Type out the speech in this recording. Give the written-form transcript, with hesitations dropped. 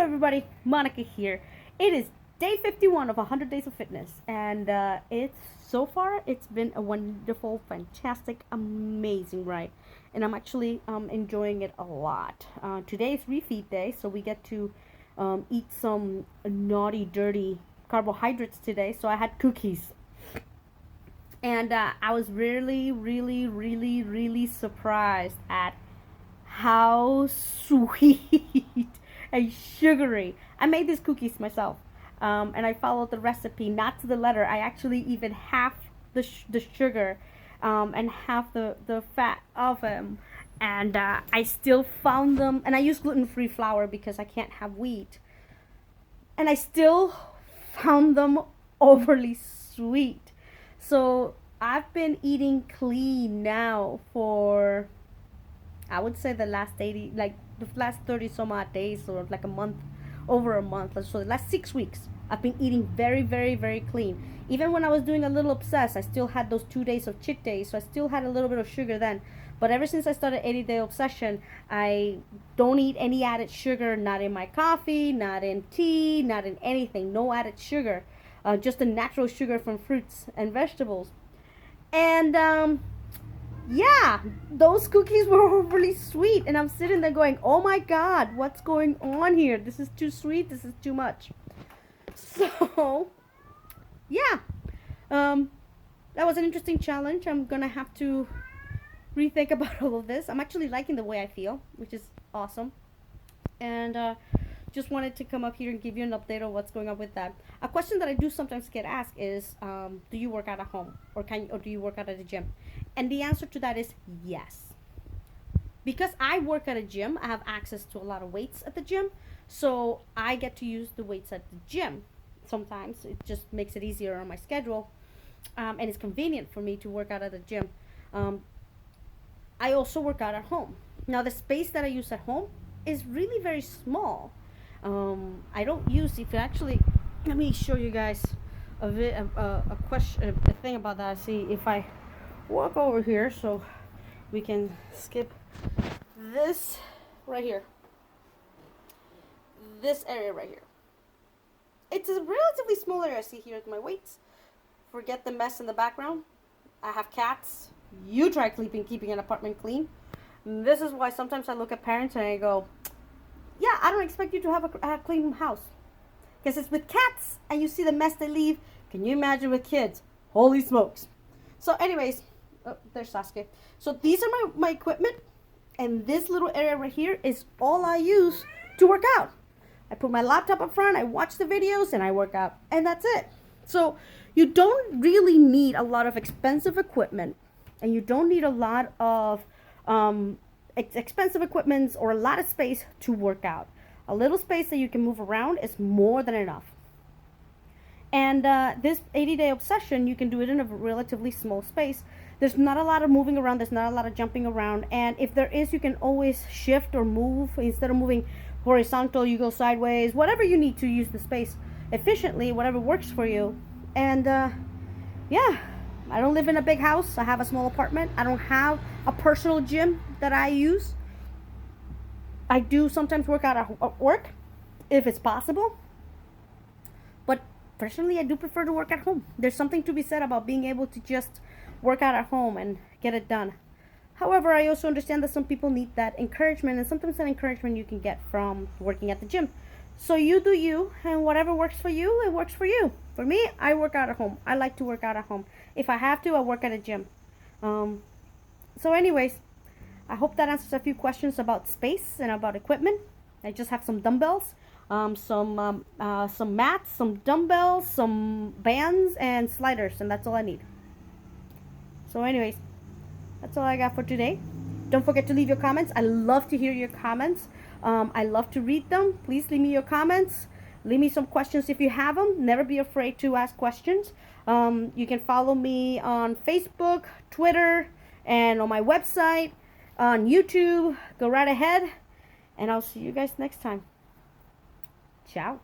everybody? Monica here. It is day 51 of 100 Days of Fitness, and it's been a wonderful, fantastic, amazing ride, and I'm actually enjoying it a lot. Today is refeed day, so we get to eat some naughty, dirty carbohydrates today. So I had cookies, and I was really, really, really, really surprised at how sweet and sugary. I made these cookies myself, and I followed the recipe not to the letter. I actually even half the sugar, and half the fat of them, and I still found them. And I use gluten-free flour because I can't have wheat, and I still found them overly sweet. So I've been eating clean now for, I would say, the last 80, like the last 30 some odd days, or like a month, over a month. So the last 6 weeks, I've been eating very, very, very clean. Even when I was doing a little obsessed, I still had those 2 days of cheat days, so I still had a little bit of sugar then. But ever since I started 80-day obsession, I don't eat any added sugar, not in my coffee, not in tea, not in anything. No added sugar, just the natural sugar from fruits and vegetables. And yeah, those cookies were overly sweet, and I'm sitting there going, oh my god, what's going on here? This is too sweet, this is too much. So yeah, that was an interesting challenge. I'm gonna have to rethink about all of this. I'm actually liking the way I feel, which is awesome. And just wanted to come up here and give you an update on what's going on with that. A question that I do sometimes get asked is, do you work out at home, or do you work out at the gym? And the answer to that is yes. Because I work at a gym, I have access to a lot of weights at the gym, so I get to use the weights at the gym. Sometimes it just makes it easier on my schedule, and it's convenient for me to work out at the gym. I also work out at home. Now, the space that I use at home is really very small. I don't use, if you actually, let me show you guys a question, a thing about that. See if I walk over here so we can skip this right here, this area right here. It's a relatively small area. See, here's my weights. Forget the mess in the background. I have cats. You try keeping an apartment clean. This is why sometimes I look at parents and I go, yeah, I don't expect you to have a clean house. Because it's with cats and you see the mess they leave. Can you imagine with kids? Holy smokes. So anyways, oh, there's Sasuke. So these are my equipment. And this little area right here is all I use to work out. I put my laptop up front, I watch the videos, and I work out. And that's it. So you don't really need a lot of expensive equipment. And you don't need a lot of expensive equipment or a lot of space to work out. A little space that you can move around is more than enough. And this 80-day obsession, you can do it in a relatively small space. There's not a lot of moving around. There's not a lot of jumping around. And if there is, you can always shift or move. Instead of moving horizontal, you go sideways. Whatever you need to use the space efficiently, whatever works for you. And yeah, I don't live in a big house. I have a small apartment. I don't have a personal gym that I use. I do sometimes work out at work if it's possible. But personally, I do prefer to work at home. There's something to be said about being able to just work out at home and get it done. However, I also understand that some people need that encouragement, and sometimes that encouragement you can get from working at the gym. So you do you, and whatever works for you, it works for you. For me, I work out at home. I like to work out at home. If I have to, I work at a gym. So anyways, I hope that answers a few questions about space and about equipment. I just have some dumbbells, some mats, some dumbbells, some bands, and sliders, and that's all I need. So anyways, that's all I got for today. Don't forget to leave your comments. I love to hear your comments. I love to read them. Please leave me your comments. Leave me some questions if you have them. Never be afraid to ask questions. You can follow me on Facebook, Twitter, and on my website, on YouTube. Go right ahead, and I'll see you guys next time. Ciao.